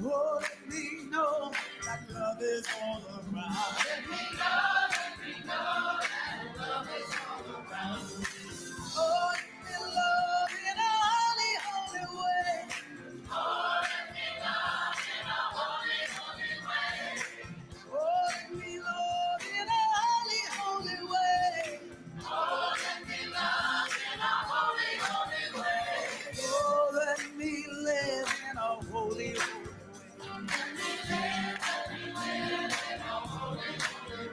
Oh, let me know that love is all around. Let me know that love is all around. Oh, let me love in a holy, holy way. Oh, let me love in a holy, holy way. Oh, let me love in a holy, holy way. Oh, let me love in a holy, holy way. Oh, let me live in a holy, holy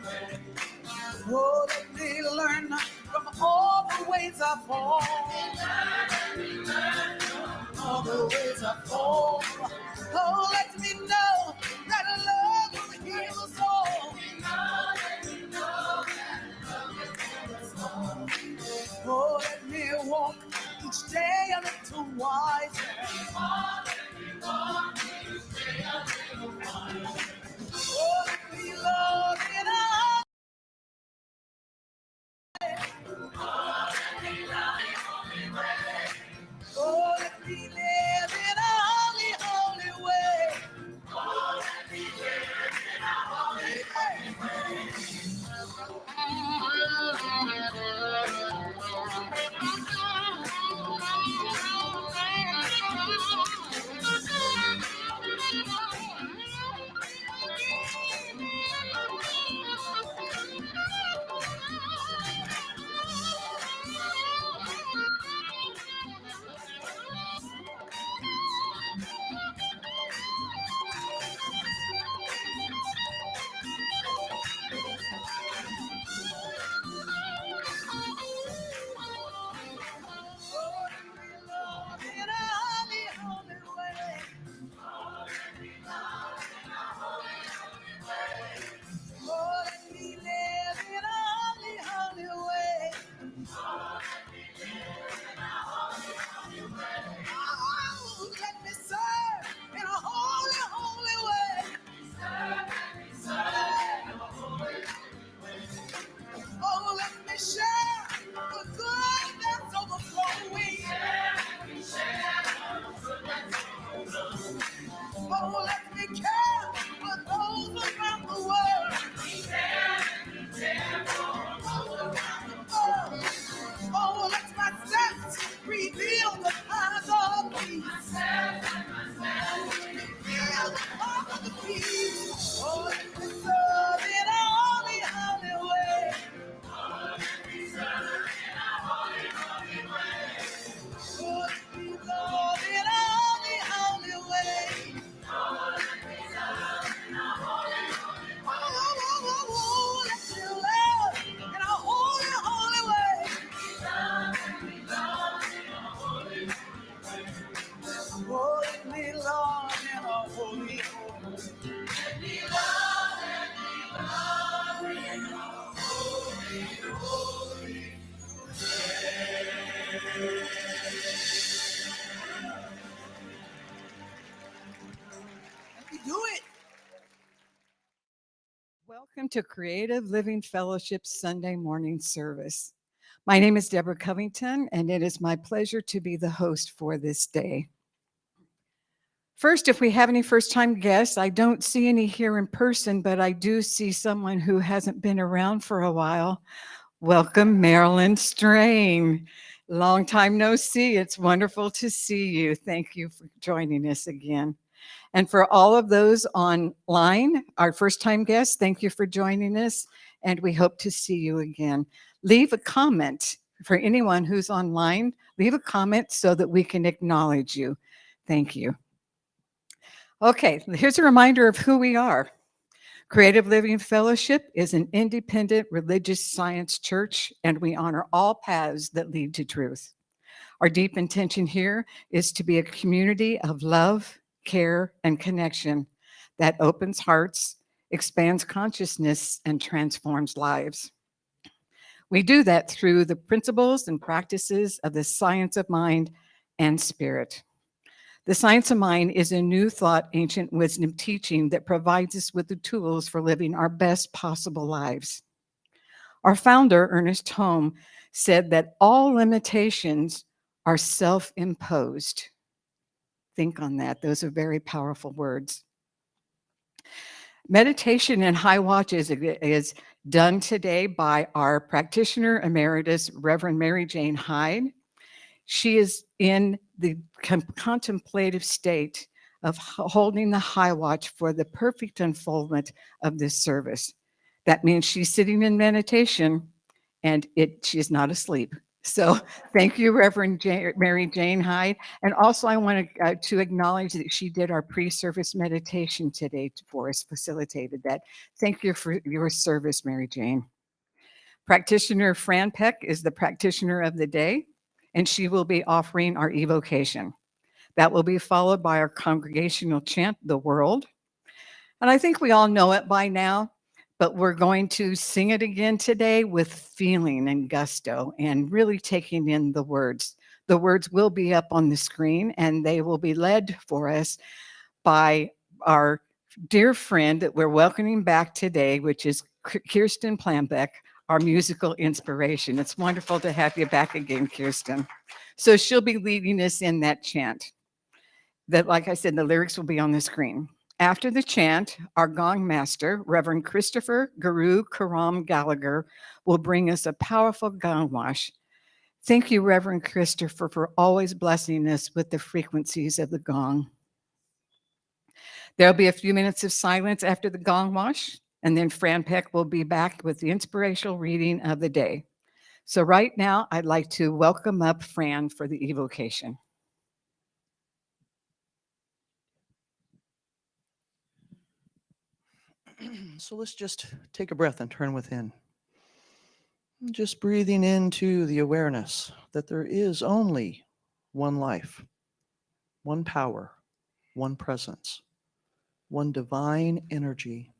way. Oh, let me learn from all the ways I fall. All the ways I fall. Oh, let me know that love will heal us all. Oh, let me walk each day a little wiser. Oh, let me love in a oh, let me live in a holy, holy way. Oh, let me live in a holy, holy way. Oh, let me share the good that's overflowing. Oh, let me care for those around the world. Oh, let my steps reveal the path of peace. Reveal the path of peace. Oh, let me serve in a holy, holy way. Oh, let me serve in a holy, holy way. Oh, let me love in a holy, holy way. Oh, let me love in a holy, holy way. Oh, let me love in a holy, holy way. Oh, let me love in a holy, holy way. Let me love in a holy, holy way. Let me do it. Welcome to Creative Living Fellowship's Sunday morning service. My name is Deborah Covington, and it is my pleasure to be the host for this day. First, if we have any first-time guests, I don't see any here in person, but I do see someone who hasn't been around for a while. Welcome, Marilyn Strain. Long time no see. It's wonderful to see you. Thank you for joining us again. And for all of those online, our first-time guests, thank you for joining us, and we hope to see you again. Leave a comment for anyone who's online. Leave a comment so that we can acknowledge you. Thank you. Okay, here's a reminder of who we are. Creative Living Fellowship is an independent religious science church, and we honor all paths that lead to truth. Our deep intention here is to be a community of love, care, and connection that opens hearts, expands consciousness, and transforms lives. We do that through the principles and practices of the science of mind and spirit. The science of mind is a new thought, ancient wisdom teaching that provides us with the tools for living our best possible lives. Our founder, Ernest Holmes, said that all limitations are self-imposed. think on that. Those are very powerful words. Meditation in High Watch is done today by our practitioner emeritus, Reverend Mary Jane Hyde. She is in the contemplative state of holding the high watch for the perfect unfoldment of this service. That means she's sitting in meditation and she is not asleep. So thank you, Reverend Mary Jane Hyde. And also I want to acknowledge that she did our pre-service meditation today for us, facilitated that. Thank you for your service, Mary Jane. Practitioner Fran Peck is the practitioner of the day, and she will be offering our evocation. That will be followed by our congregational chant, The World. And I think we all know it by now, but we're going to sing it again today with feeling and gusto and really taking in the words. The words will be up on the screen, and they will be led for us by our dear friend that we're welcoming back today, which is Kirsten Plambeck, our musical inspiration. It's wonderful to have you back again, Kirsten. So she'll be leading us in that chant. That, like I said, the lyrics will be on the screen. After the chant, our gong master, Reverend Christopher Guru Karam Gallagher, will bring us a powerful gong wash. Thank you, Reverend Christopher, for always blessing us with the frequencies of the gong. There'll be a few minutes of silence after the gong wash, and then Fran Peck will be back with the inspirational reading of the day. So right now, I'd like to welcome up Fran for the evocation. So let's just take a breath and turn within. Just breathing into the awareness that there is only one life, one power, one presence, one divine energy.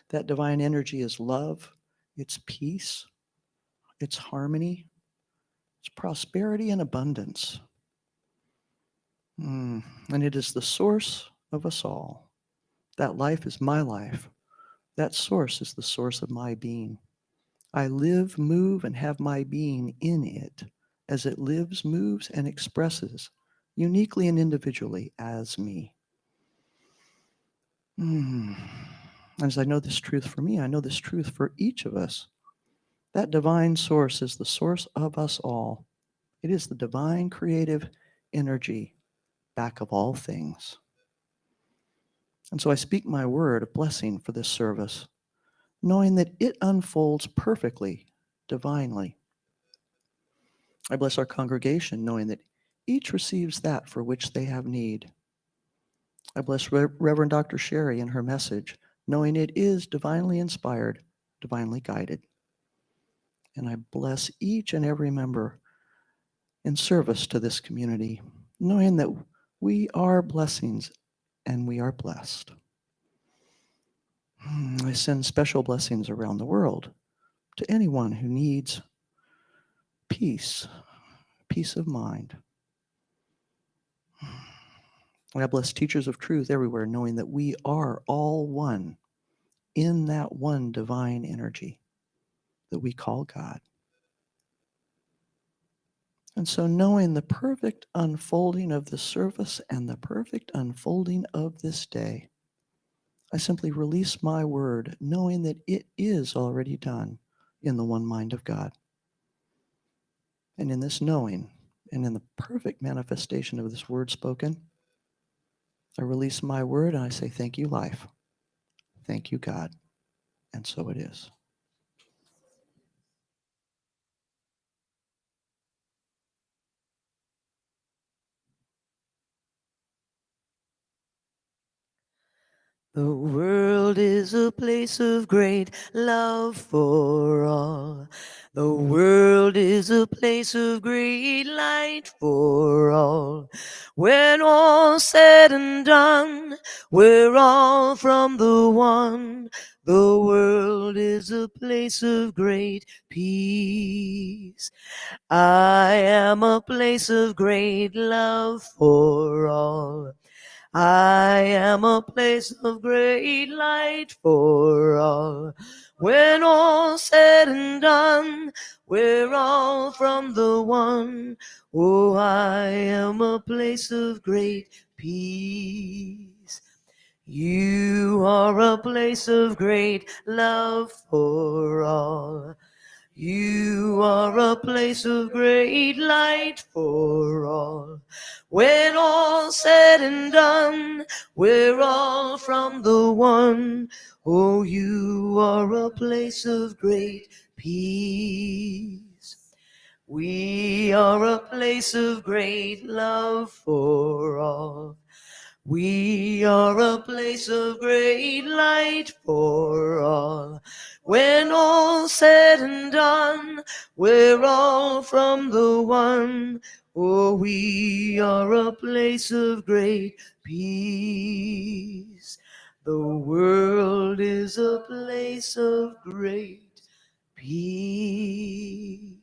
That divine energy is love, it's peace, it's harmony, it's prosperity and abundance. And it is the source of us all. That life is my life. That source is the source of my being. I live, move, and have my being in it as it lives, moves, and expresses uniquely and individually as me. As I know this truth for me, I know this truth for each of us. That divine source is the source of us all. It is the divine creative energy back of all things. And so I speak my word of blessing for this service, knowing that it unfolds perfectly, divinely. I bless our congregation, knowing that each receives that for which they have need. I bless Reverend Dr. Sherry and her message, knowing it is divinely inspired, divinely guided. And I bless each and every member in service to this community, knowing that we are blessings and we are blessed. I send special blessings around the world to anyone who needs peace, peace of mind. I bless teachers of truth everywhere, knowing that we are all one in that one divine energy that we call God. And so knowing the perfect unfolding of the service and the perfect unfolding of this day, I simply release my word, knowing that it is already done in the one mind of God. And in this knowing, and in the perfect manifestation of this word spoken, I release my word and I say, thank you, life. Thank you, God. And so it is. The world is a place of great love for all. The world is a place of great light for all. When all's said and done, we're all from the one. The world is a place of great peace. I am a place of great love for all. I am a place of great light for all. When all's said and done, we're all from the one. Oh, I am a place of great peace. You are a place of great love for all. You are a place of great light for all. When all's said and done, we're all from the one. Oh, you are a place of great peace. We are a place of great love for all. We are a place of great light for all. When all's said and done, we're all from the one. Oh, we are a place of great peace. The world is a place of great peace.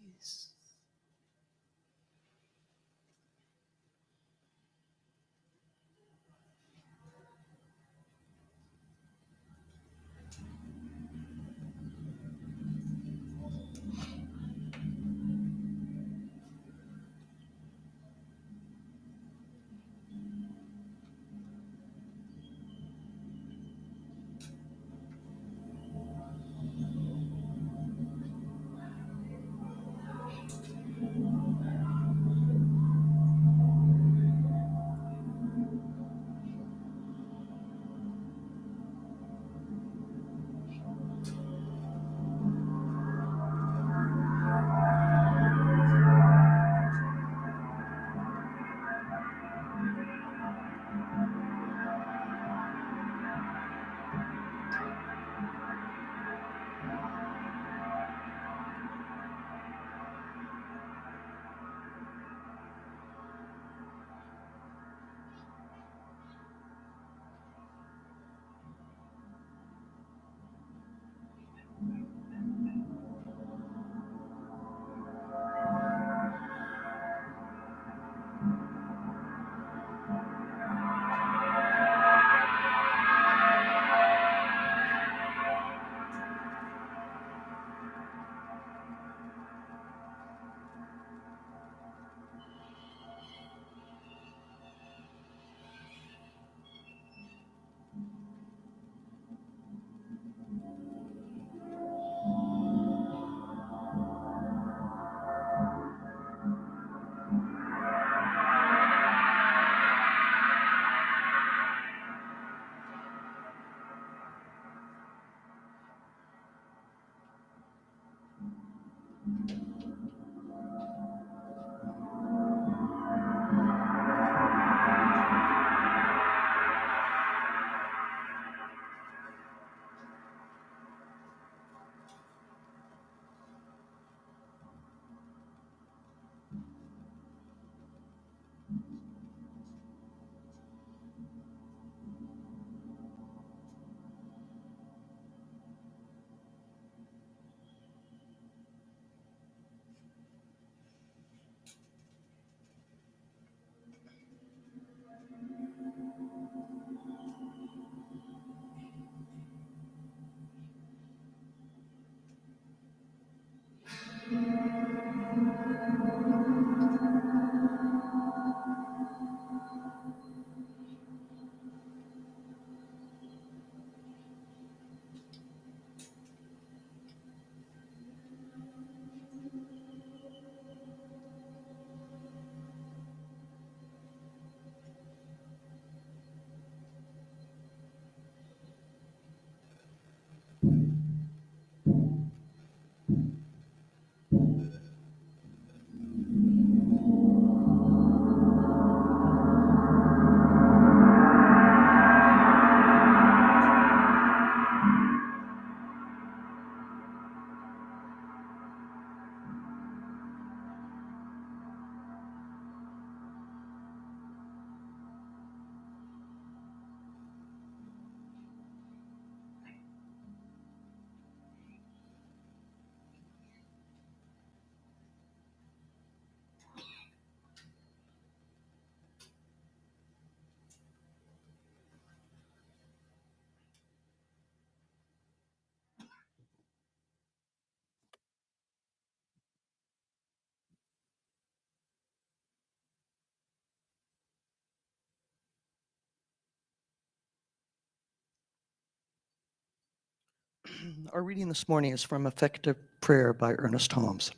Our reading this morning is from Effective Prayer by Ernest Holmes.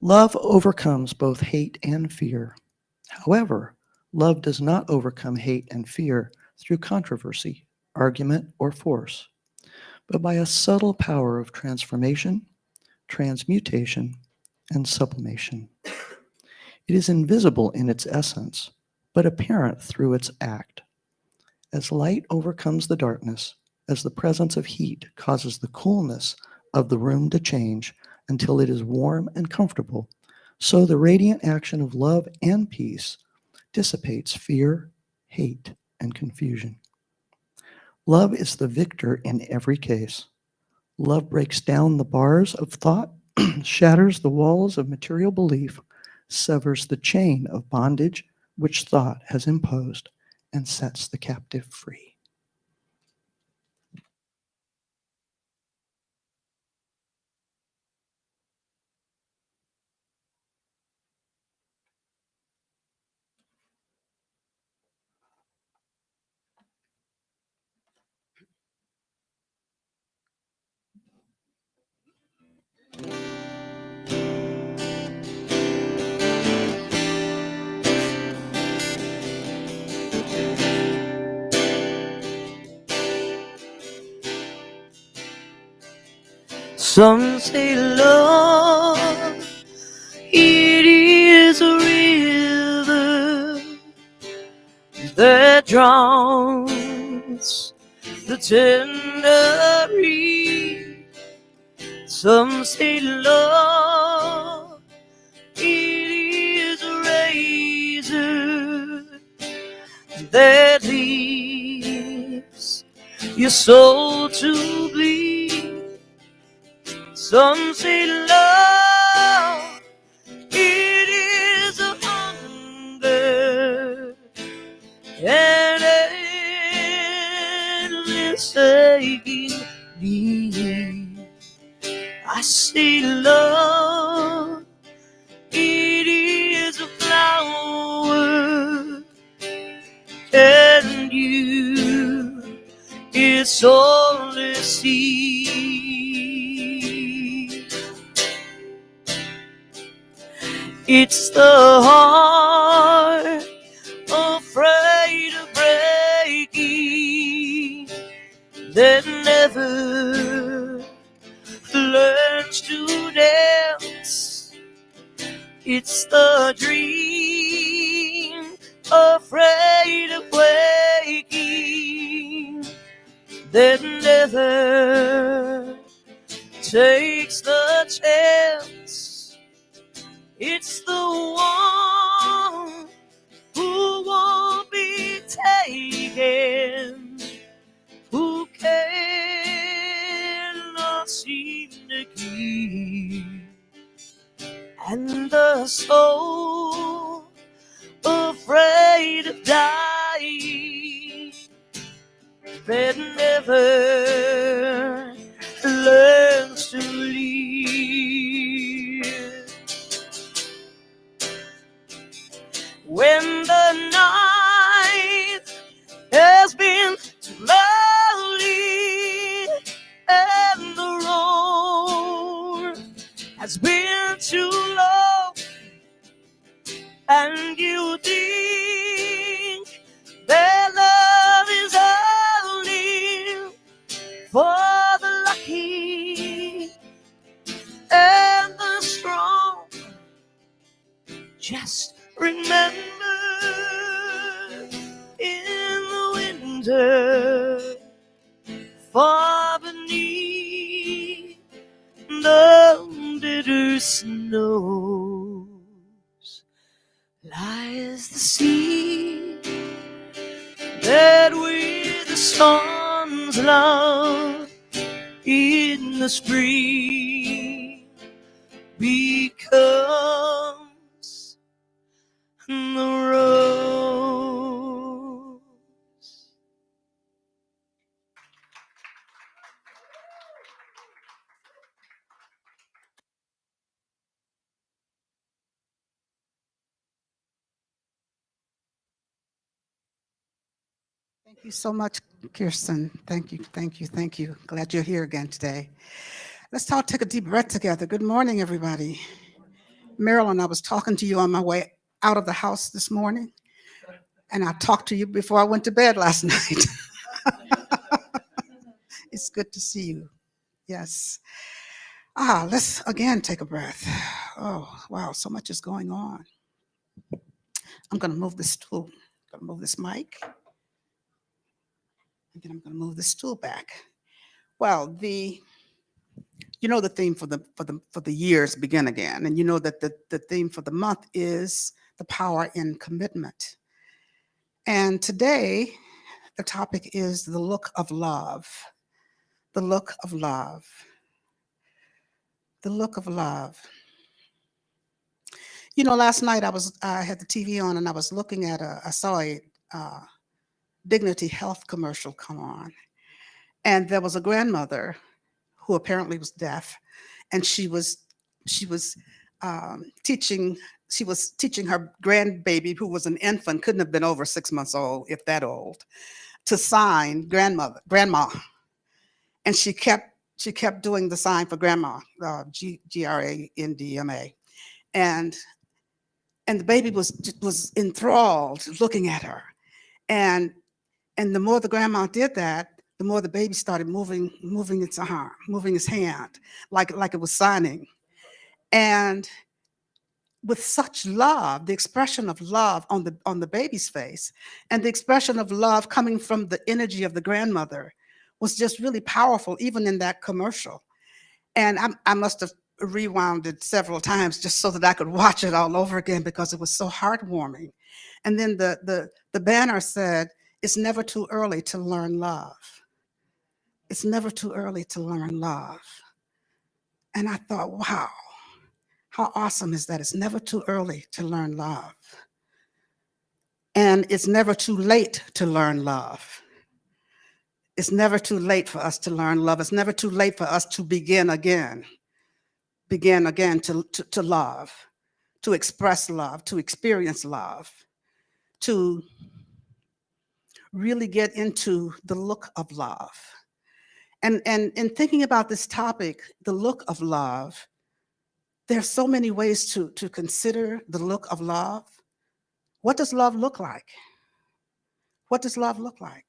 Love overcomes both hate and fear. However, love does not overcome hate and fear through controversy, argument, or force, but by a subtle power of transformation, transmutation, and sublimation. It is invisible in its essence, but apparent through its act. As light overcomes the darkness, as the presence of heat causes the coolness of the room to change until it is warm and comfortable, so the radiant action of love and peace dissipates fear, hate, and confusion. Love is the victor in every case. Love breaks down the bars of thought, shatters the walls of material belief, severs the chain of bondage which thought has imposed, and sets the captive free. Some say love, it is a river that drowns the tender reed. Some say love, it is a razor that leaves your soul to bleed. Some say love, it is a hunger and endless aching need. I say love, it is a flower, and you, it's only seed. It's the heart afraid of breaking that never learns to dance. It's the dream afraid of waking that never takes the chance. It's the one who won't be taken, who cannot seem to keep, and the soul afraid of dying that never learns to leave. When the night has been too lonely and the road has been too long, and you think that love is only for the lucky and the strong, just remember, in the winter, far beneath the bitter snows, lies the sea that with the sun's love in the spring becomes the rose. Thank you so much, Kirsten, thank you, thank you, thank you. Glad you're here again today. Let's all take a deep breath together. Good morning, everybody. Marilyn, I was talking to you on my way out of the house this morning, and I talked to you before I went to bed last night. It's good to see you. Yes. Let's again take a breath. Oh, wow, so much is going on. I'm going to move this stool. I'm going to move this mic, and then I'm going to move the stool back. Well, the theme for the years begin again, and you know that the theme for the month is the power in commitment. And today, the topic is the look of love. The look of love. The look of love. Last night I had the TV on and I was looking at I saw a Dignity Health commercial come on, and there was a grandmother who apparently was deaf, and she was teaching her grandbaby, who was an infant, couldn't have been over 6 months old, if that old, to sign grandma, and she kept doing the sign for grandma, grandma, and the baby was enthralled looking at her, and the more the grandma did that, the more the baby started moving its arm, moving his hand, like it was signing. And with such love, the expression of love on the baby's face, and the expression of love coming from the energy of the grandmother was just really powerful, even in that commercial. And I must have rewound it several times just so that I could watch it all over again, because it was so heartwarming. And then the banner said, "It's never too early to learn love. It's never too early to learn love." And I thought, wow, how awesome is that? It's never too early to learn love. And it's never too late to learn love. It's never too late for us to learn love. It's never too late for us to begin again to love, to express love, to experience love, to really get into the look of love. And in thinking about this topic, the look of love, there's so many ways to consider the look of love. What does love look like? What does love look like?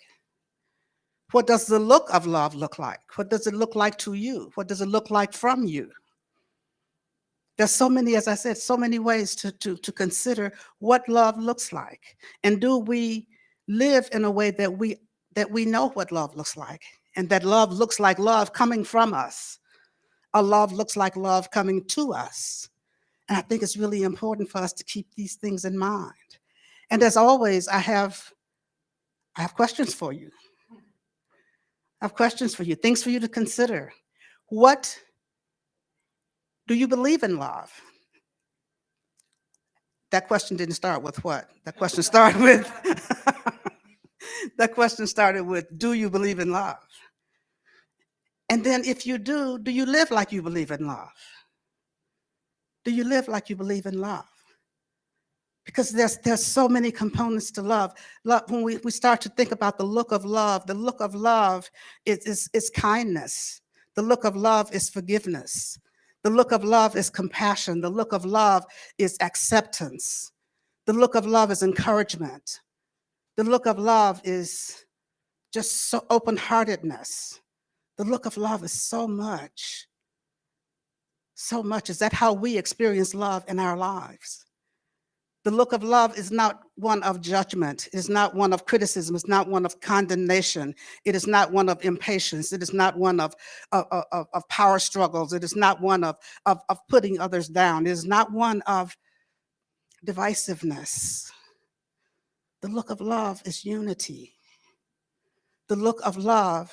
What does the look of love look like? What does it look like to you? What does it look like from you? There's so many, as I said, so many ways to consider what love looks like. And do we live in a way that we know what love looks like, and that love looks like love coming from us? A love looks like love coming to us. And I think it's really important for us to keep these things in mind. And as always, I have questions for you. I have questions for you, things for you to consider. What do you believe in love? That question didn't start with what? That question started with, do you believe in love? And then if you do you live like you believe in love? Do you live like you believe in love? Because there's so many components to love. When we start to think about the look of love is kindness. The look of love is forgiveness. The look of love is compassion. The look of love is acceptance. The look of love is encouragement. The look of love is just so open-heartedness. The look of love is so much. So much. Is that how we experience love in our lives? The look of love is not one of judgment. It is not one of criticism. It's not one of condemnation. It is not one of impatience. It is not one of power struggles. It is not one of putting others down. It is not one of divisiveness. The look of love is unity. The look of love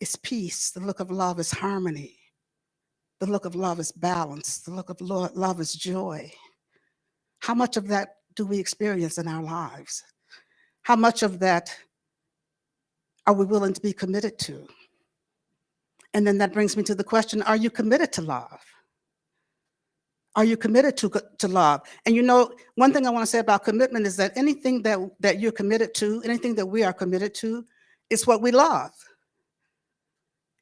is peace. The look of love is harmony. The look of love is balance. The look of love is joy. How much of that do we experience in our lives? How much of that are we willing to be committed to? And then that brings me to the question, are you committed to love? Are you committed to love? And one thing I want to say about commitment is that anything that you're committed to, anything that we are committed to, is what we love.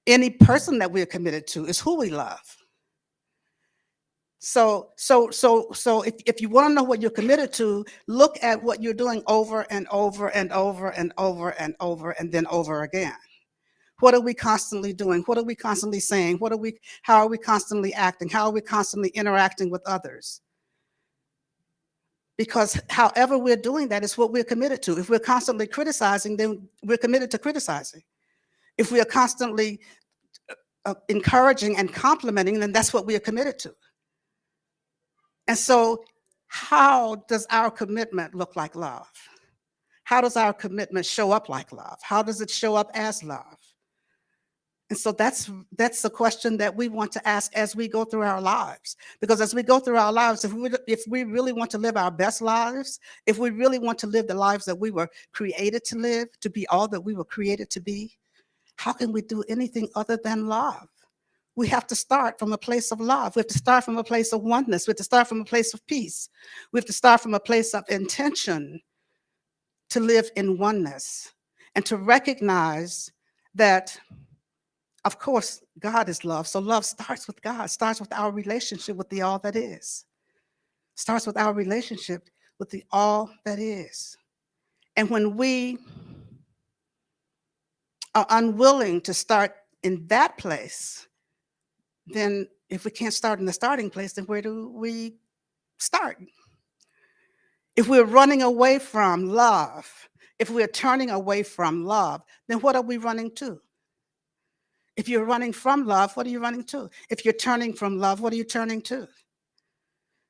Any person that we're committed to is who we love. So if you want to know what you're committed to, look at what you're doing over and over and over and over and over and then over again. What are we constantly doing? What are we constantly saying? How are we constantly acting? How are we constantly interacting with others? Because however we're doing that is what we're committed to. If we're constantly criticizing, then we're committed to criticizing. If we are constantly encouraging and complimenting, then that's what we are committed to. And so how does our commitment look like love? How does our commitment show up like love? How does it show up as love? And so that's the question that we want to ask as we go through our lives. Because as we go through our lives, if we really want to live our best lives, if we really want to live the lives that we were created to live, to be all that we were created to be, how can we do anything other than love? We have to start from a place of love. We have to start from a place of oneness. We have to start from a place of peace. We have to start from a place of intention to live in oneness and to recognize that, of course, God is love. So love starts with God, starts with our relationship with the all that is. Starts with our relationship with the all that is. And when we are unwilling to start in that place, then if we can't start in the starting place, then where do we start? If we're running away from love, if we're turning away from love, then what are we running to? If you're running from love, what are you running to? If you're turning from love, what are you turning to?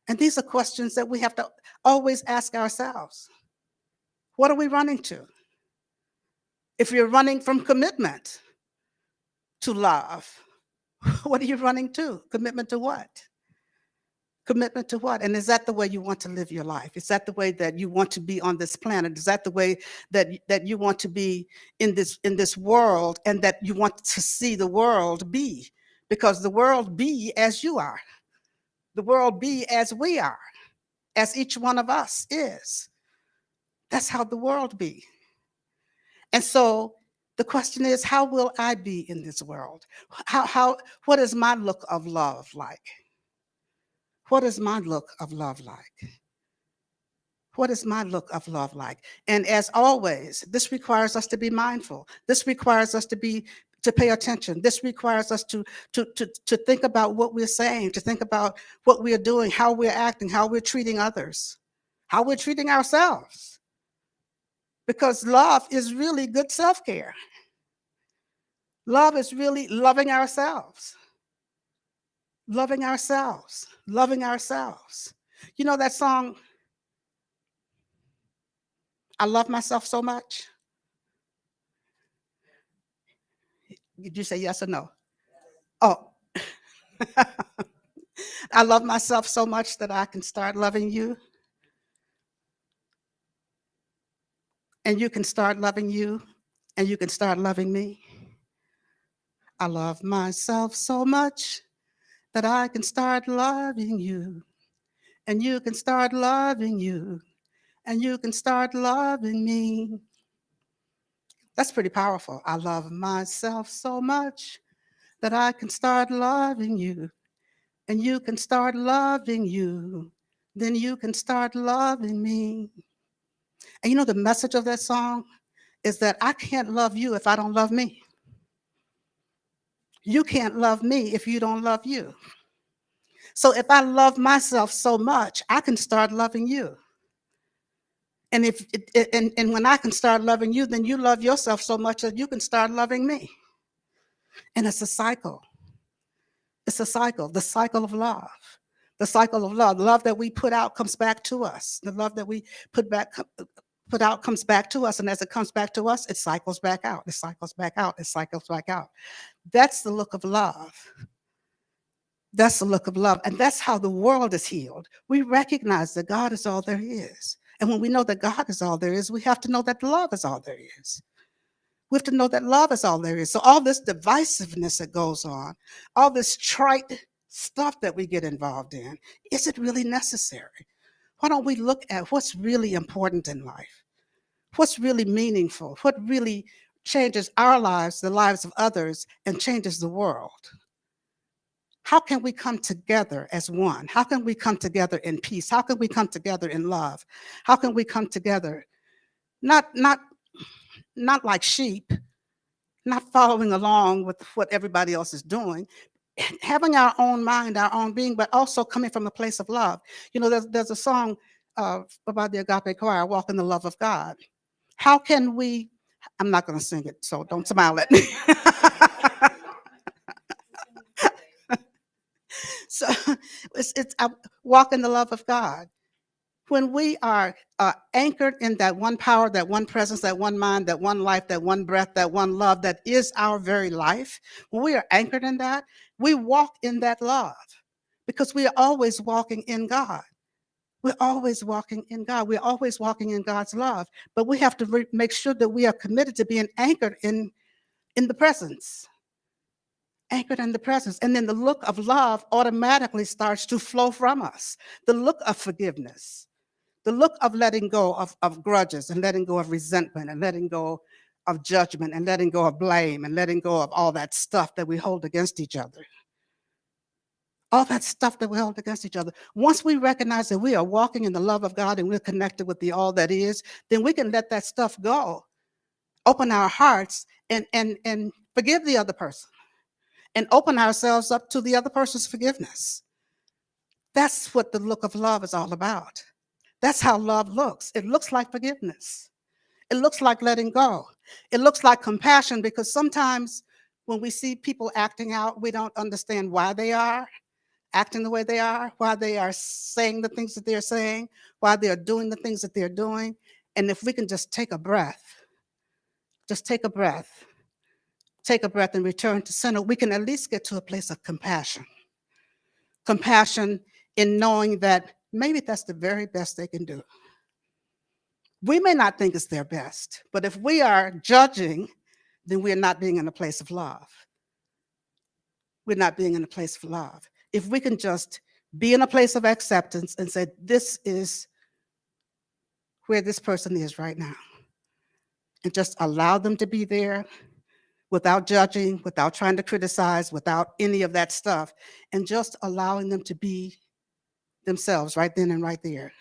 And these are questions that we have to always ask ourselves. What are we running to? If you're running from commitment to love, what are you running to? Commitment to what? Commitment to what? And is that the way you want to live your life? Is that the way that you want to be on this planet? Is that the way that you want to be in this world, and that you want to see the world be? Because the world be as you are. The world be as we are, as each one of us is. That's how the world be. And so the question is, how will I be in this world? What is my look of love like? What is my look of love like? What is my look of love like? And as always, this requires us to be mindful. This requires us to pay attention. This requires us to think about what we're saying, to think about what we're doing, how we're acting, how we're treating others, how we're treating ourselves. Because love is really good self-care. Love is really loving ourselves. Loving ourselves. Loving ourselves. You know that song, I love myself so much? Did you say yes or no? Oh. I love myself so much that I can start loving you. And you can start loving you, and you can start loving me. I love myself so much that I can start loving you, and you can start loving you, and you can start loving me. That's pretty powerful. I love myself so much that I can start loving you, and you can start loving you, then you can start loving me. And you know the message of that song is that I can't love you if I don't love me. You can't love me if you don't love you. So if I love myself so much, I can start loving you. And and when I can start loving you, then you love yourself so much that you can start loving me. And it's a cycle. It's a cycle, the cycle of love. The cycle of love. The love that we put out comes back to us. The love that we put out comes back to us. And as it comes back to us, it cycles back out. It cycles back out. It cycles back out. That's the look of love. That's the look of love. And that's how the world is healed. We recognize that God is all there is. And when we know that God is all there is, we have to know that love is all there is. We have to know that love is all there is. So all this divisiveness that goes on, all this trite stuff that we get involved in, is it really necessary? Why don't we look at what's really important in life? What's really meaningful? What really changes our lives, the lives of others, and changes the world. How can we come together as one? How can we come together in peace? How can we come together in love? How can we come together not like sheep, not following along with what everybody else is doing, having our own mind, our own being, but also coming from a place of love. You know, there's a song about the Agape Choir, Walk in the Love of God. How can we, I'm not going to sing it, so don't smile at me. So it's walk in the love of God. When we are anchored in that one power, that one presence, that one mind, that one life, that one breath, that one love, that is our very life, when we are anchored in that, we walk in that love because we are always walking in God. We're always walking in God. We're always walking in God's love. But we have to make sure that we are committed to being anchored in the presence. Anchored in the presence. And then the look of love automatically starts to flow from us. The look of forgiveness. The look of letting go of grudges and letting go of resentment and letting go of judgment and letting go of blame and letting go of all that stuff that we hold against each other. All that stuff that we hold against each other. Once we recognize that we are walking in the love of God and we're connected with the all that is, then we can let that stuff go. Open our hearts and forgive the other person and open ourselves up to the other person's forgiveness. That's what the look of love is all about. That's how love looks. It looks like forgiveness. It looks like letting go. It looks like compassion, because sometimes when we see people acting out, we don't understand why they are acting the way they are, why they are saying the things that they're saying, why they are doing the things that they're doing. And if we can just take a breath, take a breath and return to center, we can at least get to a place of compassion. Compassion in knowing that maybe that's the very best they can do. We may not think it's their best, but if we are judging, then we're not being in a place of love. We're not being in a place of love. If we can just be in a place of acceptance and say, this is where this person is right now, and just allow them to be there without judging, without trying to criticize, without any of that stuff, and just allowing them to be themselves right then and right there.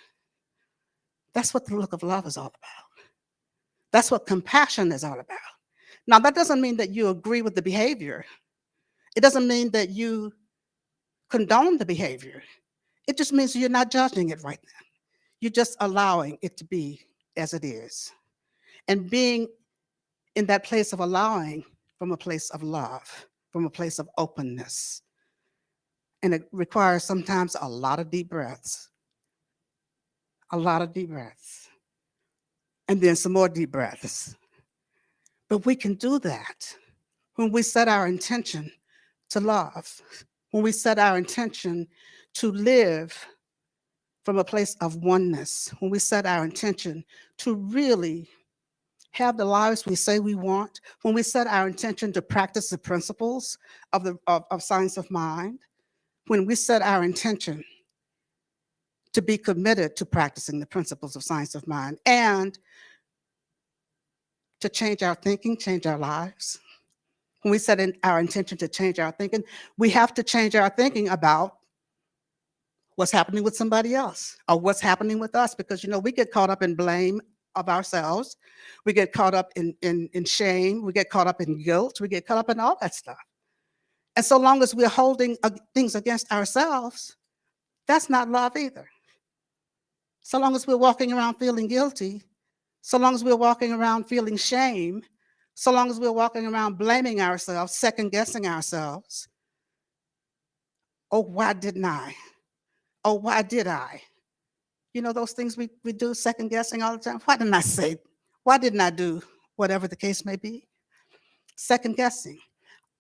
That's what the look of love is all about. That's what compassion is all about. Now, that doesn't mean that you agree with the behavior. It doesn't mean that you condone the behavior. It just means you're not judging it right now. You're just allowing it to be as it is. And being in that place of allowing from a place of love, from a place of openness. And it requires sometimes a lot of deep breaths. A lot of deep breaths. And then some more deep breaths. But we can do that when we set our intention to love, when we set our intention to live from a place of oneness, when we set our intention to really have the lives we say we want, when we set our intention to practice the principles of science of mind, when we set our intention to be committed to practicing the principles of science of mind and to change our thinking, change our lives. When we set our intention to change our thinking, we have to change our thinking about what's happening with somebody else or what's happening with us, because, we get caught up in blame of ourselves. We get caught up in shame. We get caught up in guilt. We get caught up in all that stuff. And so long as we're holding things against ourselves, that's not love either. So long as we're walking around feeling guilty, so long as we're walking around feeling shame, so long as we're walking around blaming ourselves, second-guessing ourselves. Oh, why didn't I? Oh, why did I? Those things we do, second-guessing all the time. Why didn't I say? Why didn't I do? Whatever the case may be. Second-guessing.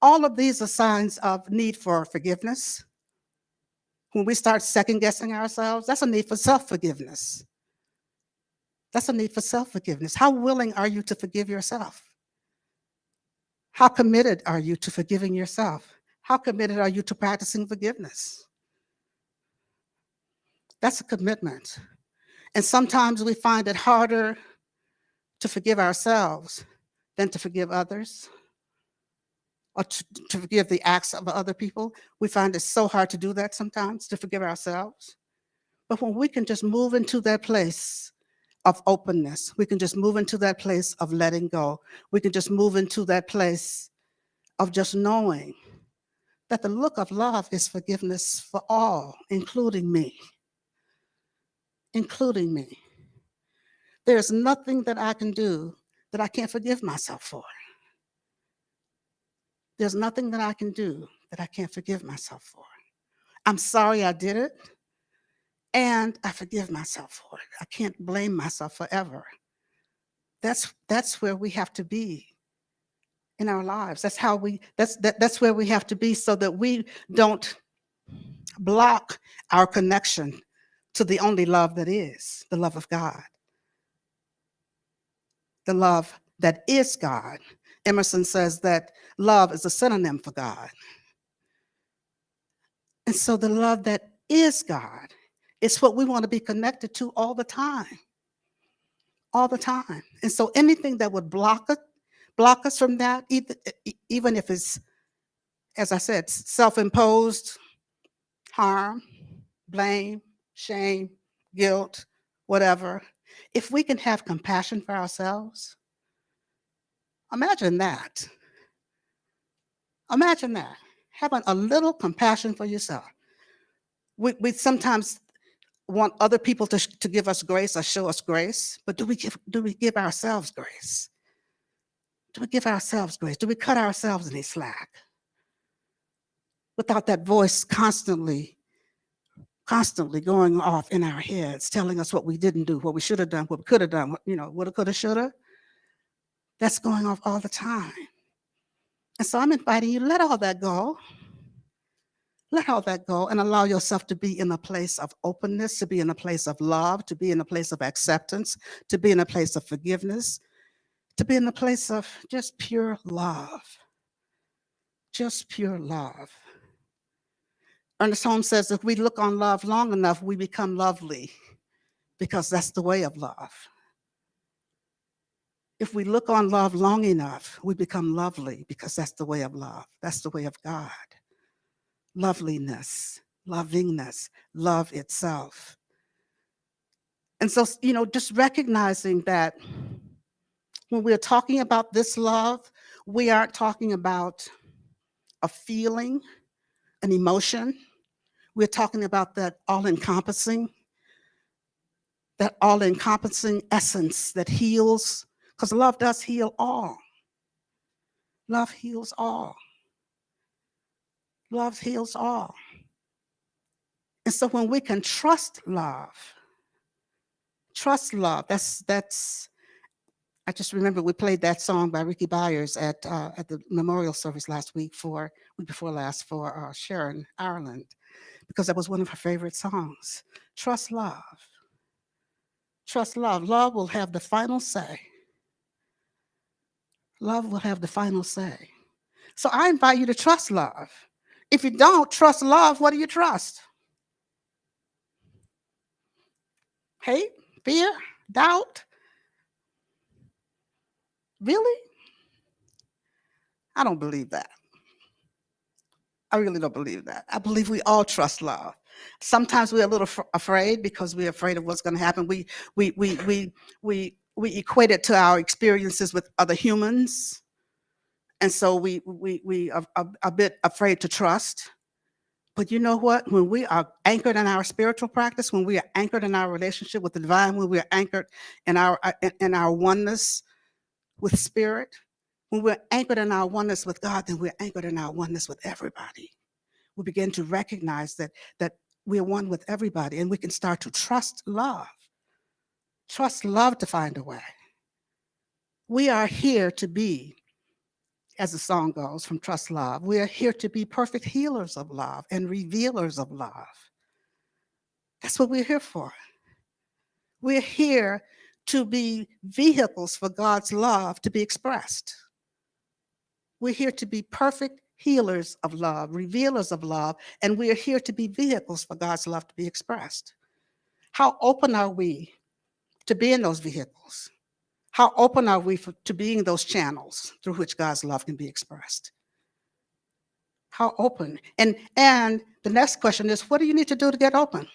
All of these are signs of need for forgiveness. When we start second-guessing ourselves, that's a need for self-forgiveness. That's a need for self-forgiveness. How willing are you to forgive yourself? How committed are you to forgiving yourself? How committed are you to practicing forgiveness? That's a commitment. And sometimes we find it harder to forgive ourselves than to forgive others or to forgive the acts of other people. We find it so hard to do that sometimes, to forgive ourselves. But when we can just move into that place of openness, we can just move into that place of letting go, we can just move into that place of just knowing that the look of love is forgiveness for all, including me. Including me. There's nothing that I can do that I can't forgive myself for. There's nothing that I can do that I can't forgive myself for. I'm sorry I did it, and I forgive myself for it. I can't blame myself forever. That's where we have to be in our lives. That's where we have to be so that we don't block our connection to the only love that is, the love of God. The love that is God. Emerson says that love is a synonym for God. And so the love that is God is what we want to be connected to all the time. All the time. And so anything that would block us from that, even if it's, as I said, self-imposed harm, blame, shame, guilt, whatever, if we can have compassion for ourselves, imagine that. Imagine that, having a little compassion for yourself. We sometimes want other people to give us grace or show us grace, but do we give ourselves grace? Do we give ourselves grace? Do we cut ourselves any slack? Without that voice constantly going off in our heads, telling us what we didn't do, what we should have done, what we could have done, woulda, coulda, shoulda. That's going off all the time. And so I'm inviting you, let all that go. Let all that go and allow yourself to be in a place of openness, to be in a place of love, to be in a place of acceptance, to be in a place of forgiveness, to be in a place of just pure love. Just pure love. Ernest Holmes says, if we look on love long enough, we become lovely, because that's the way of love. If we look on love long enough, we become lovely, because that's the way of love. That's the way of God. Loveliness, lovingness, love itself. And so, just recognizing that when we're talking about this love, we aren't talking about a feeling, an emotion. We're talking about that all-encompassing essence that heals, because love does heal all. Love heals all. Love heals all. And so when we can trust love, that's I just remember we played that song by Ricky Byers at the memorial service week before last for Sharon, Ireland, because that was one of her favorite songs. Trust love. Trust love. Love will have the final say. Love will have the final say. So I invite you to trust love. If you don't trust love, what do you trust? Hate, fear, doubt? Really? I don't believe that. I really don't believe that. I believe we all trust love. Sometimes we're a little afraid because we're afraid of what's going to happen. We equate it to our experiences with other humans, and so we are a bit afraid to trust. But you know what? When we are anchored in our spiritual practice, when we are anchored in our relationship with the divine, when we are anchored in our oneness with spirit, when we're anchored in our oneness with God, then we're anchored in our oneness with everybody. We begin to recognize that we're one with everybody, and we can start to trust love. Trust love to find a way. We are here to be, as the song goes from Trust Love, we are here to be perfect healers of love and revealers of love. That's what we're here for. We're here to be vehicles for God's love to be expressed. We're here to be perfect healers of love, revealers of love, and we are here to be vehicles for God's love to be expressed. How open are we to being those vehicles? How open are we to being those channels through which God's love can be expressed? How open? And the next question is, what do you need to do to get open?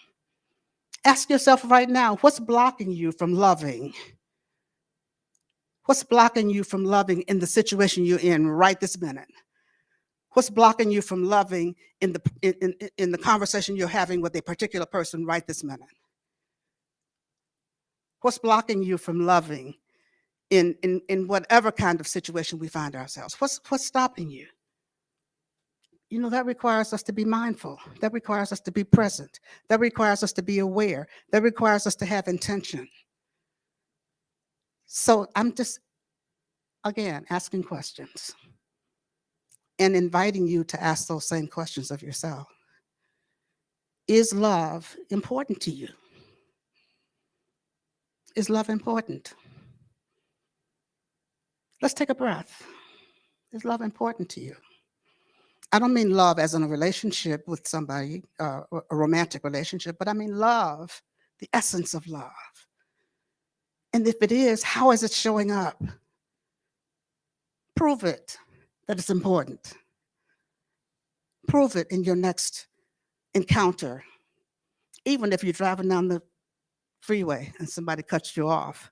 Ask yourself right now, what's blocking you from loving? What's blocking you from loving in the situation you're in right this minute? What's blocking you from loving in the conversation you're having with a particular person right this minute? What's blocking you from loving in whatever kind of situation we find ourselves? What's stopping you? You know, that requires us to be mindful. That requires us to be present. That requires us to be aware. That requires us to have intention. So I'm just, again, asking questions and inviting you to ask those same questions of yourself. Is love important to you? Is love important? Let's take a breath. Is love important to you? I don't mean love as in a relationship with somebody, a romantic relationship, but I mean love, the essence of love. And if it is, how is it showing up? Prove it that it's important. Prove it in your next encounter. Even if you're driving down the freeway and somebody cuts you off,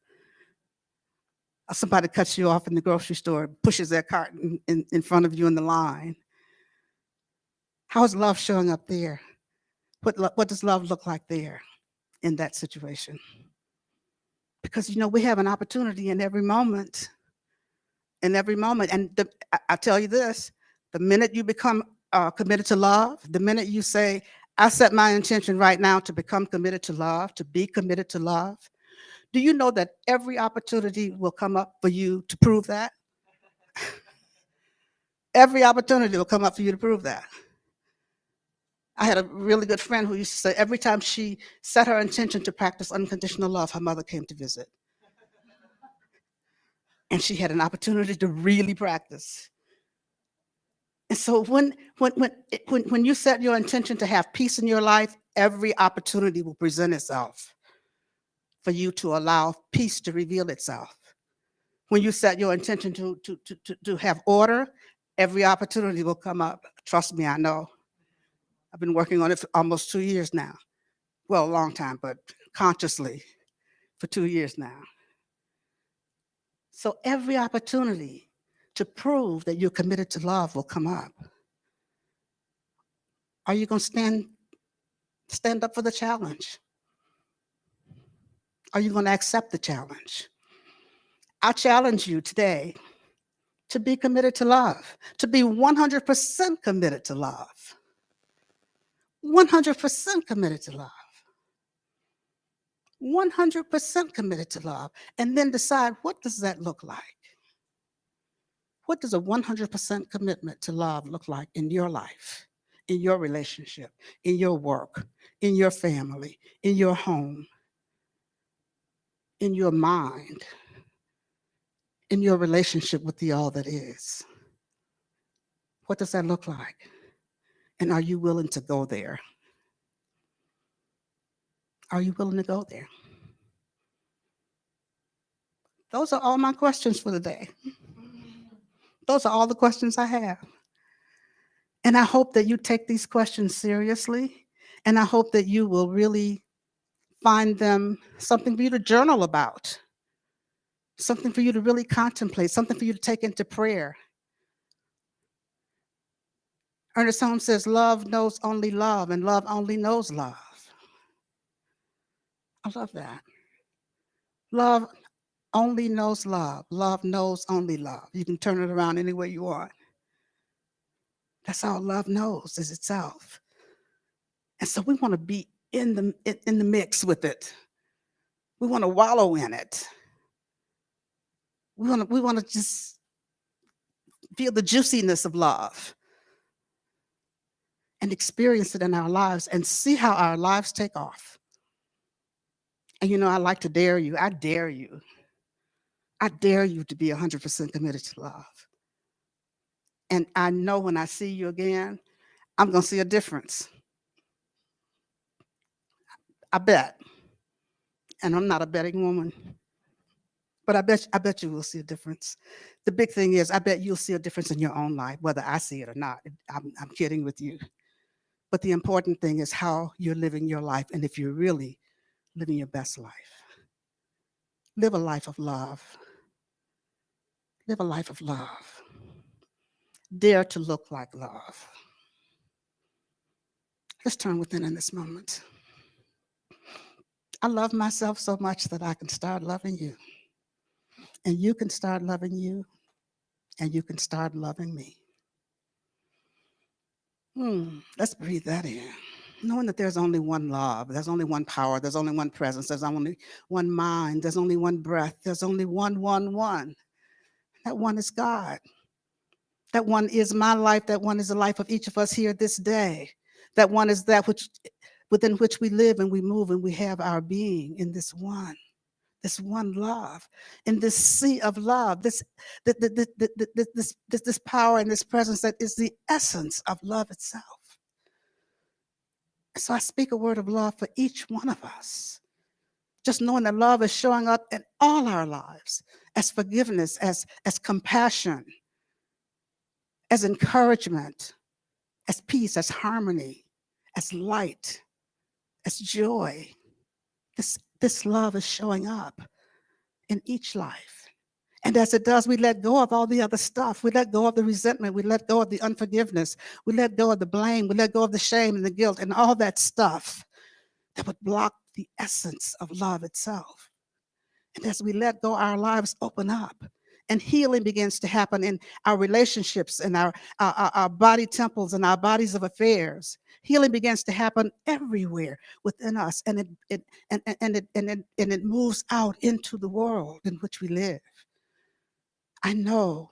or somebody cuts you off in the grocery store, pushes their cart in front of you in the line. How is love showing up there? What does love look like there in that situation? Because, you know, we have an opportunity in every moment. And I tell you this, the minute you become committed to love, the minute you say, I set my intention right now to become committed to love, to be committed to love, do you know that every opportunity will come up for you to prove that? Every opportunity will come up for you to prove that. I had a really good friend who used to say every time she set her intention to practice unconditional love, her mother came to visit. And she had an opportunity to really practice. And so when you set your intention to have peace in your life, every opportunity will present itself for you to allow peace to reveal itself. When you set your intention to have order, every opportunity will come up. Trust me, I know. I've been working on it for almost 2 years now. Well, a long time, but consciously for 2 years now. So every opportunity to prove that you're committed to love will come up. Are you going to stand up for the challenge? Are you going to accept the challenge? I challenge you today to be committed to love, to be 100% committed to love. 100% committed to love. 100% committed to love. And then decide, what does that look like? What does a 100% commitment to love look like in your life, in your relationship, in your work, in your family, in your home, in your mind, in your relationship with the all that is? What does that look like? And are you willing to go there? Are you willing to go there? Those are all my questions for the day. Those are all the questions I have. And I hope that you take these questions seriously. And I hope that you will really find them something for you to journal about, something for you to really contemplate, something for you to take into prayer. Ernest Holmes says, love knows only love, and love only knows love. I love that. Love only knows love. Love knows only love. You can turn it around any way you want. That's all love knows, is itself. And so we want to be in the mix with it. We want to wallow in it. We want to just feel the juiciness of love and experience it in our lives and see how our lives take off. And you know, I like to dare you. I dare you. I dare you to be 100% committed to love. And I know when I see you again, I'm going to see a difference. I bet. And I'm not a betting woman. But I bet you will see a difference. The big thing is, I bet you'll see a difference in your own life, whether I see it or not. I'm kidding with you. But the important thing is how you're living your life, and if you're really living your best life. Live a life of love. Live a life of love. Dare to look like love. Let's turn within in this moment. I love myself so much that I can start loving you. And you can start loving you, and you can start loving me. Let's breathe that in. Knowing that there's only one love, there's only one power, there's only one presence, there's only one mind, there's only one breath, there's only one. That one is God. That one is my life, that one is the life of each of us here this day. That one is that which within which we live and we move and we have our being in this one love, in this sea of love, this power and this presence that is the essence of love itself. So I speak a word of love for each one of us. Just knowing that love is showing up in all our lives as forgiveness, as compassion, as encouragement, as peace, as harmony, as light, as joy. This love is showing up in each life. And as it does, we let go of all the other stuff. We let go of the resentment. We let go of the unforgiveness. We let go of the blame. We let go of the shame and the guilt and all that stuff that would block the essence of love itself. And as we let go, our lives open up and healing begins to happen in our relationships and our body temples and our bodies of affairs. Healing begins to happen everywhere within us, and it moves out into the world in which we live. I know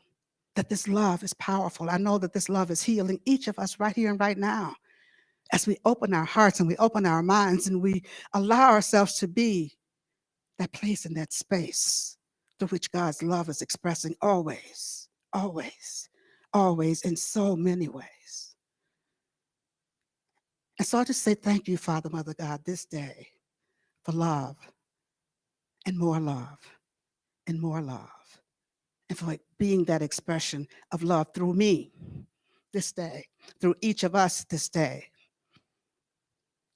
that this love is powerful. I know that this love is healing each of us right here and right now. As we open our hearts and we open our minds and we allow ourselves to be that place and that space through which God's love is expressing always, always, always in so many ways. And so I just say thank you, Father, Mother God, this day for love and more love and more love. And for being that expression of love through me this day, through each of us this day.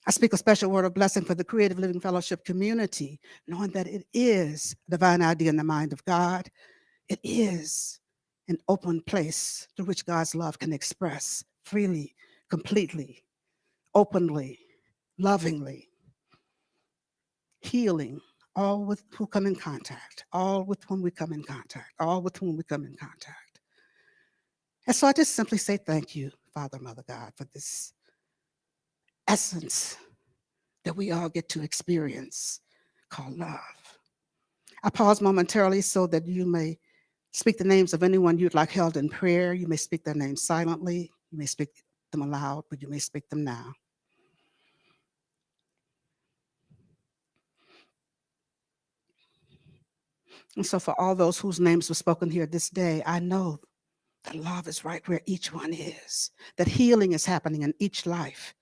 I speak a special word of blessing for the Creative Living Fellowship community, knowing that it is a divine idea in the mind of God. It is an open place through which God's love can express freely, completely, openly, lovingly, healing, all with who come in contact, all with whom we come in contact, all with whom we come in contact. And so I just simply say thank you, Father, Mother God, for this essence that we all get to experience called love. I pause momentarily so that you may speak the names of anyone you'd like held in prayer. You may speak their names silently. You may speak them aloud, but you may speak them now. And so for all those whose names were spoken here this day, I know that love is right where each one is, that healing is happening in each life.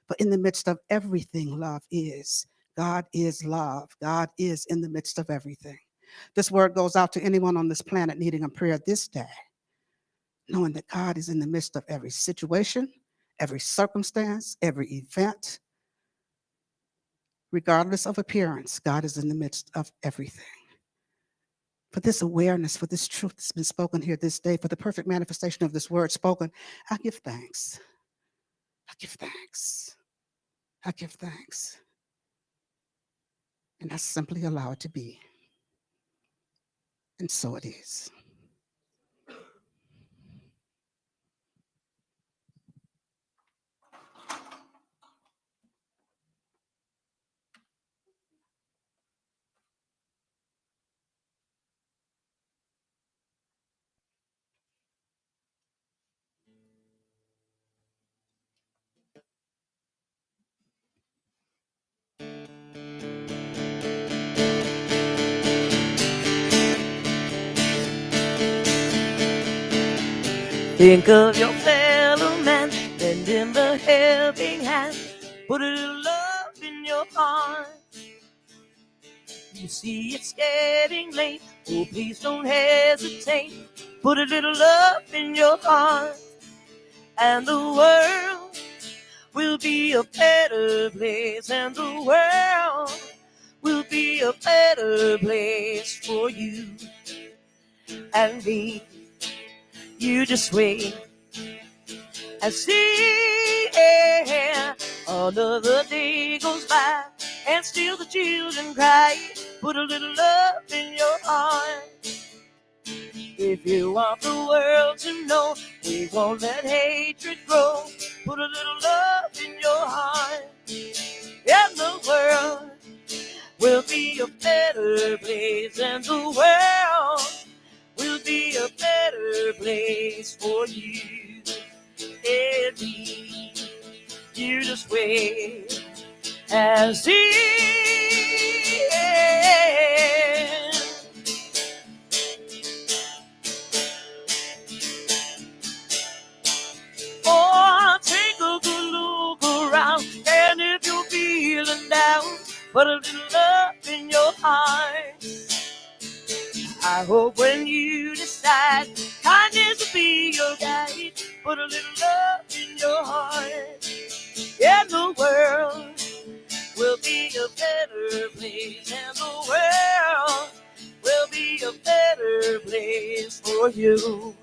But in the midst of everything, love is. God is love. God is in the midst of everything. This word goes out to anyone on this planet needing a prayer this day, knowing that God is in the midst of every situation, every circumstance, every event. Regardless of appearance, God is in the midst of everything. For this awareness, for this truth that's been spoken here this day, for the perfect manifestation of this word spoken, I give thanks. I give thanks. I give thanks. And I simply allow it to be. And so it is. Think of your fellow man, lend him a helping hand, put a little love in your heart. you see it's getting late, oh, please don't hesitate. Put a little love in your heart, and the world will be a better place, and the world will be a better place for you and me. You just wait and see. Yeah. Another day goes by and still the children cry. Put a little love in your heart. If you want the world to know, we won't let hatred grow. Put a little love in your heart, and the world will be a better place, and the world will be a better place for you and me. You just wait and see. Oh, take a good look around, and if you're feeling down, put a little love in your heart. I hope when you decide kindness will be your guide, put a little love in your heart, and the world will be a better place, and the world will be a better place for you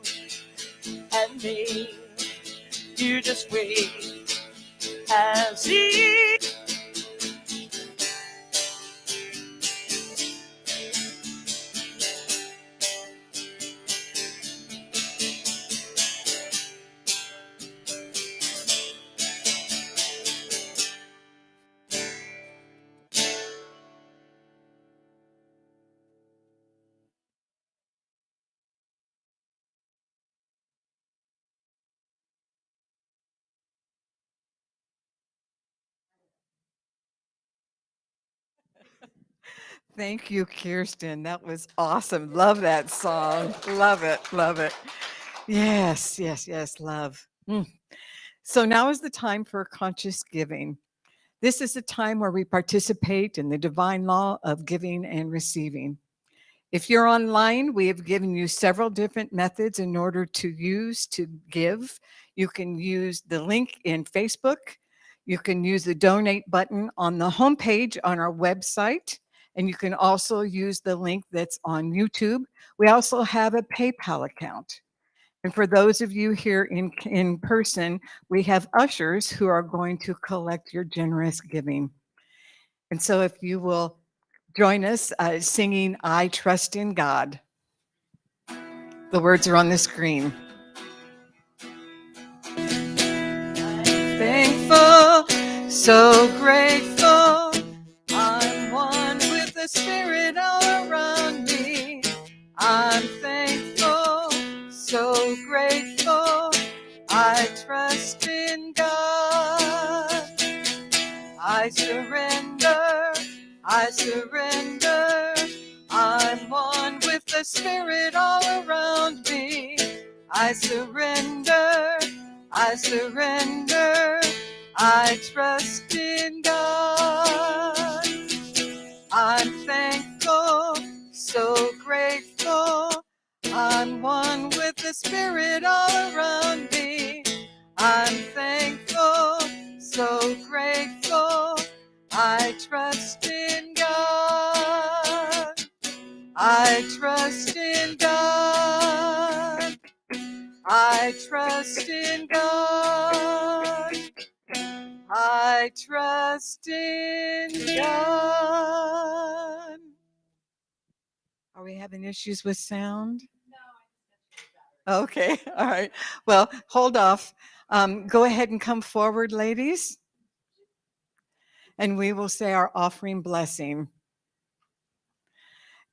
and me. You just wait and see. Thank you, Kirsten. That was awesome. Love that song. Love it. Love it. Yes, yes, yes. Love. So now is the time for conscious giving. This is a time where we participate in the divine law of giving and receiving. If you're online, we have given you several different methods in order to use to give. You can use the link in Facebook. You can use the donate button on the homepage on our website. And you can also use the link that's on YouTube. We also have a PayPal account. And for those of you here in person, we have ushers who are going to collect your generous giving. And so if you will join us singing I Trust in God. The words are on the screen. Thankful, so grateful, I'm one with the Spirit all around me. I'm thankful, so grateful, I trust in God. I surrender, I'm one with the Spirit all around me. I surrender, I trust in God. I'm thankful, so grateful, I'm one with the Spirit all around me. I'm thankful, so grateful, I trust in God. I trust in God. I trust in God. I trust in God. Are we having issues with sound? No. Okay, all right. Well, hold off. Go ahead and come forward, ladies. And we will say our offering blessing.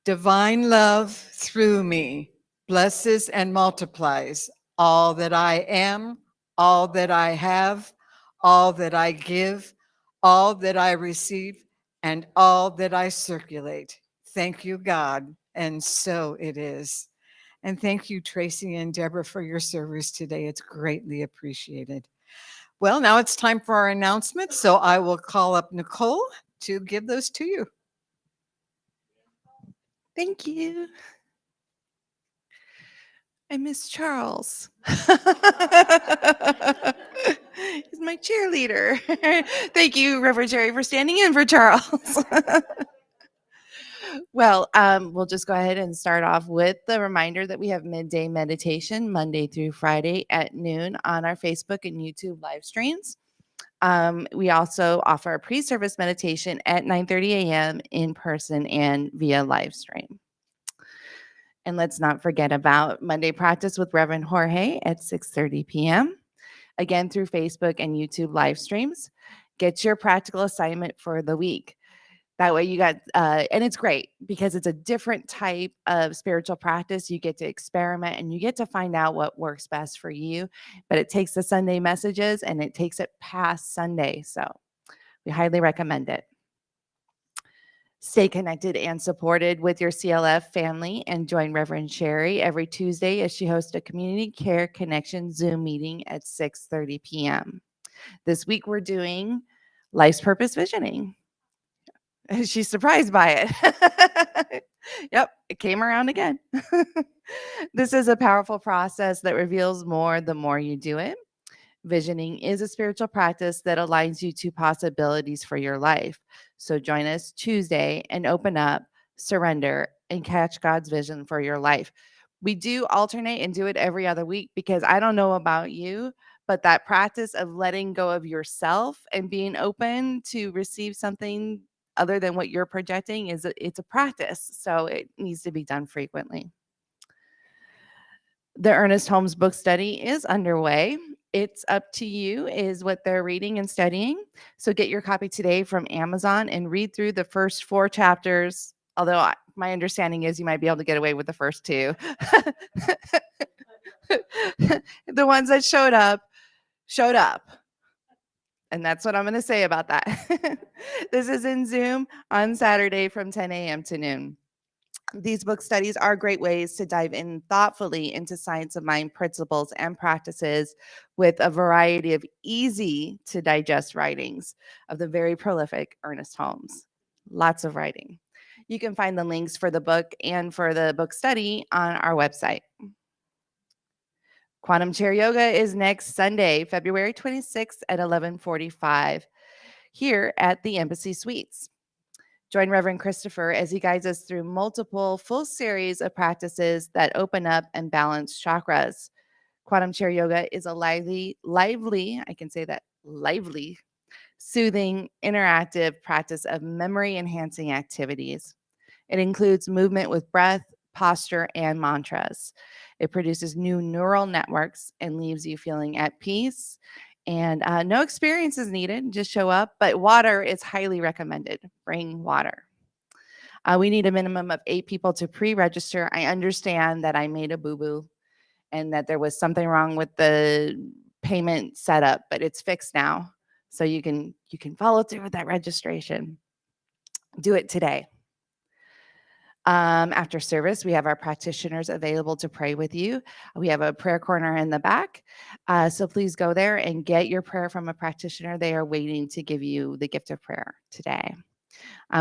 Divine love through me blesses and multiplies all that I am, all that I have, all that I give, all that I receive, and all that I circulate. Thank you, God. And so it is. And thank you, Tracy and Deborah, for your service today. It's greatly appreciated. Well, now it's time for our announcements. So I will call up Nicole to give those to you. Thank you. I miss Charles. He's my cheerleader. Thank you, Reverend Jerry, for standing in for Charles. Well, we'll just go ahead and start off with the reminder that we have midday meditation Monday through Friday at noon on our Facebook and YouTube live streams. We also offer a pre-service meditation at 9:30 a.m. in person and via live stream. And let's not forget about Monday practice with Reverend Jorge at 6:30 p.m. Again, through Facebook and YouTube live streams. Get your practical assignment for the week. That way you got, and it's great because it's a different type of spiritual practice. You get to experiment and you get to find out what works best for you. But it takes the Sunday messages and it takes it past Sunday. So we highly recommend it. Stay connected and supported with your CLF family and join Reverend Sherry every Tuesday as she hosts a Community Care Connection Zoom meeting at 6:30 p.m. This week we're doing Life's Purpose Visioning. She's surprised by it. Yep, it came around again. This is a powerful process that reveals more the more you do it. Visioning is a spiritual practice that aligns you to possibilities for your life. So join us Tuesday and open up, surrender, and catch God's vision for your life. We do alternate and do it every other week because I don't know about you, but that practice of letting go of yourself and being open to receive something other than what you're projecting it's a practice. So it needs to be done frequently. The Ernest Holmes book study is underway. It's up to you is what they're reading and studying. So get your copy today from Amazon and read through the first 4 chapters. Although my understanding is you might be able to get away with the first 2. The ones that showed up. And that's what I'm going to say about that. This is in Zoom on Saturday from 10 a.m. to noon. These book studies are great ways to dive in thoughtfully into science of mind principles and practices with a variety of easy to digest writings of the very prolific Ernest Holmes. Lots of writing. You can find the links for the book and for the book study on our website. Quantum Chair Yoga is next Sunday, February 26th at 11:45 here at the Embassy Suites. Join Reverend Christopher as he guides us through multiple full series of practices that open up and balance chakras. Quantum Chair Yoga is a lively, I can say that, lively, soothing, interactive practice of memory-enhancing activities. It includes movement with breath, posture, and mantras. It produces new neural networks and leaves you feeling at peace. And no experience is needed. Just show up. But water is highly recommended. Bring water. We need a minimum of 8 people to pre-register. I understand that I made a boo-boo and that there was something wrong with the payment setup, but it's fixed now. So you can follow through with that registration. Do it today. After service, we have our practitioners available to pray with you. We have a prayer corner in the back. So please go there and get your prayer from a practitioner. They are waiting to give you the gift of prayer today.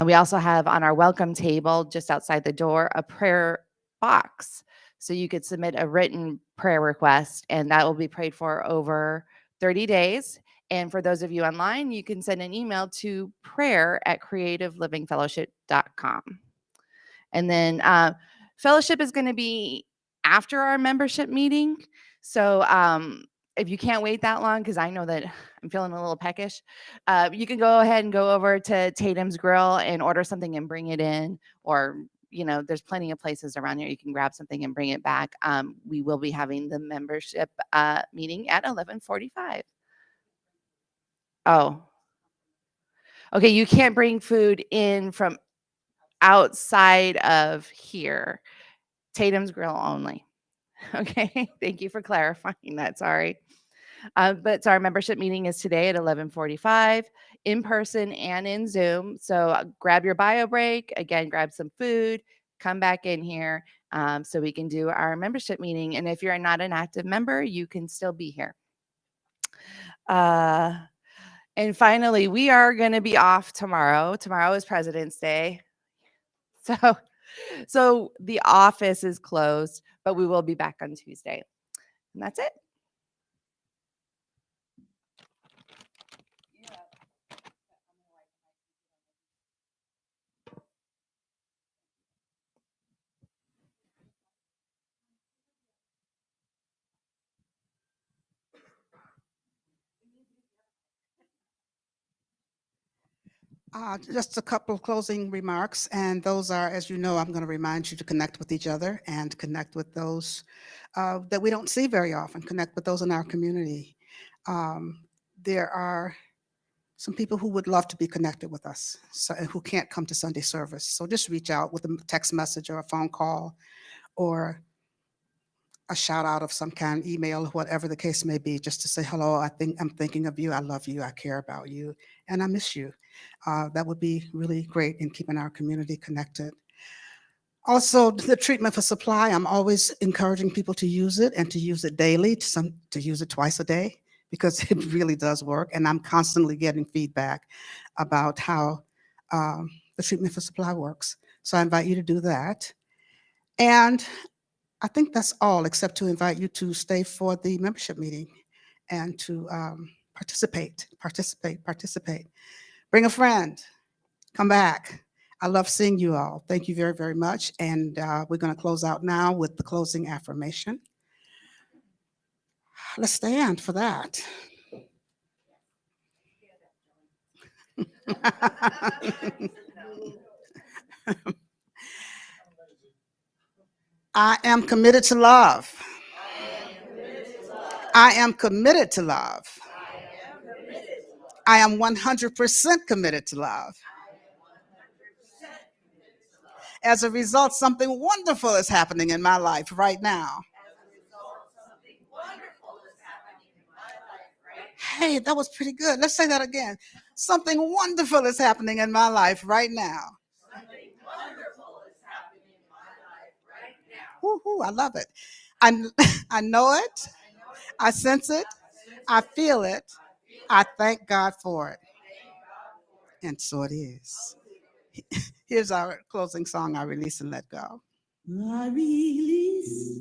We also have on our welcome table just outside the door a prayer box. So you could submit a written prayer request and that will be prayed for over 30 days. And for those of you online, you can send an email to prayer@creativelivingfellowship.com. And then fellowship is going to be after our membership meeting. So if you can't wait that long, because I know that I'm feeling a little peckish, you can go ahead and go over to Tatum's Grill and order something and bring it in. Or, there's plenty of places around here you can grab something and bring it back. We will be having the membership meeting at 11:45. Oh. Okay, you can't bring food in from outside of here. Tatum's Grill only. Okay, thank you for clarifying that. Sorry. But so our membership meeting is today at 11:45 in person and in Zoom. So grab your bio break. Again, grab some food. Come back in here so we can do our membership meeting. And if you're not an active member, you can still be here. And finally, we are going to be off tomorrow. Tomorrow is President's Day. So So the office is closed, but we will be back on Tuesday. And that's it. Just a couple of closing remarks, and those are, as you know, I'm going to remind you to connect with each other and connect with those that we don't see very often, connect with those in our community. There are some people who would love to be connected with us, so, and who can't come to Sunday service. So just reach out with a text message or a phone call or a shout out of some kind, email, whatever the case may be, just to say, hello, I'm thinking of you, I love you, I care about you, and I miss you. That would be really great in keeping our community connected. Also, the treatment for supply, I'm always encouraging people to use it and to use it daily, to use it twice a day, because it really does work. And I'm constantly getting feedback about how the treatment for supply works. So I invite you to do that. And I think that's all, except to invite you to stay for the membership meeting and to participate. Bring a friend, come back. I love seeing you all. Thank you very, very much. And we're going to close out now with the closing affirmation. Let's stand for that. I am committed to love. I am committed to love. I am 100% committed to love. As a result, something wonderful is happening in my life right now. Hey, that was pretty good. Let's say that again. Something wonderful is happening in my life right now. Woo-hoo, I love it. I know it. I sense it. I feel it. I thank God for it. And so it is. Here's our closing song, I Release and Let Go. I release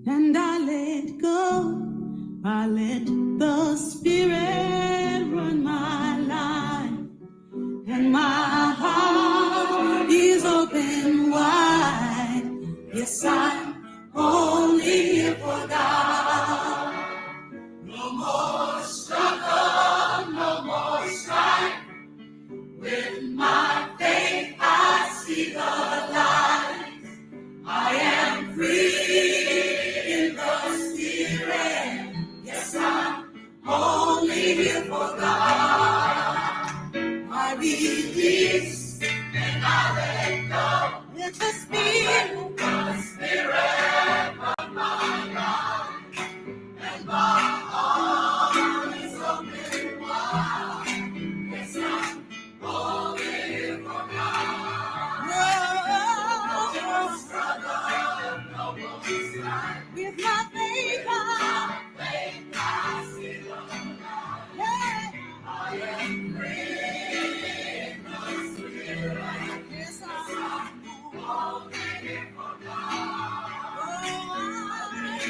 and I let go. I let the Spirit run my life. And my heart is open wide. Yes, I'm only here for God. No more struggle, no more strife. With my faith, I see the light. I am free in the Spirit. Yes, I'm only here for God. I release and I let go. Let the Spirit run my life. And my heart is open wide. Yes, I'm only here for God. No more struggle, no more strife. With my faith, I see the light. Yeah. I am free in the Spirit. Yes, I'm only here for God. Oh, I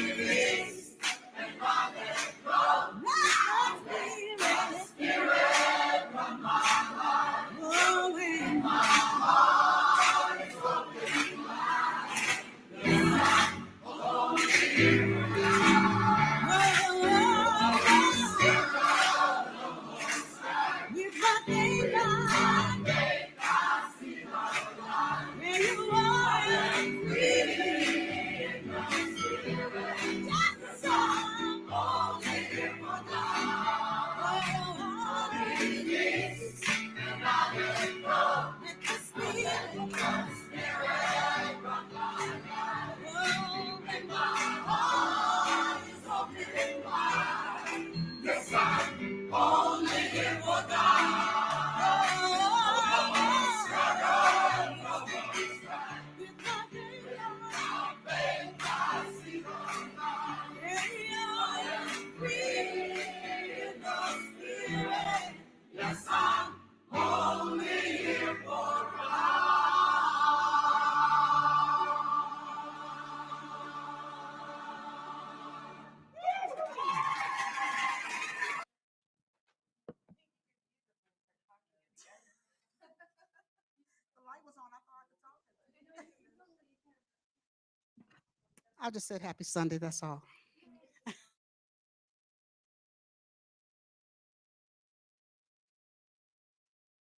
release and I let go. Let the Spirit run my life. Oh, in my heart is open wide. Yes, I'm only here for God. With my faith, I see the light. Where you are, free in the Spirit. Yes, I'm only here for God. Oh, I release and I let go. Let the Spirit run my life. Oh, and my heart. I just said happy Sunday, that's all.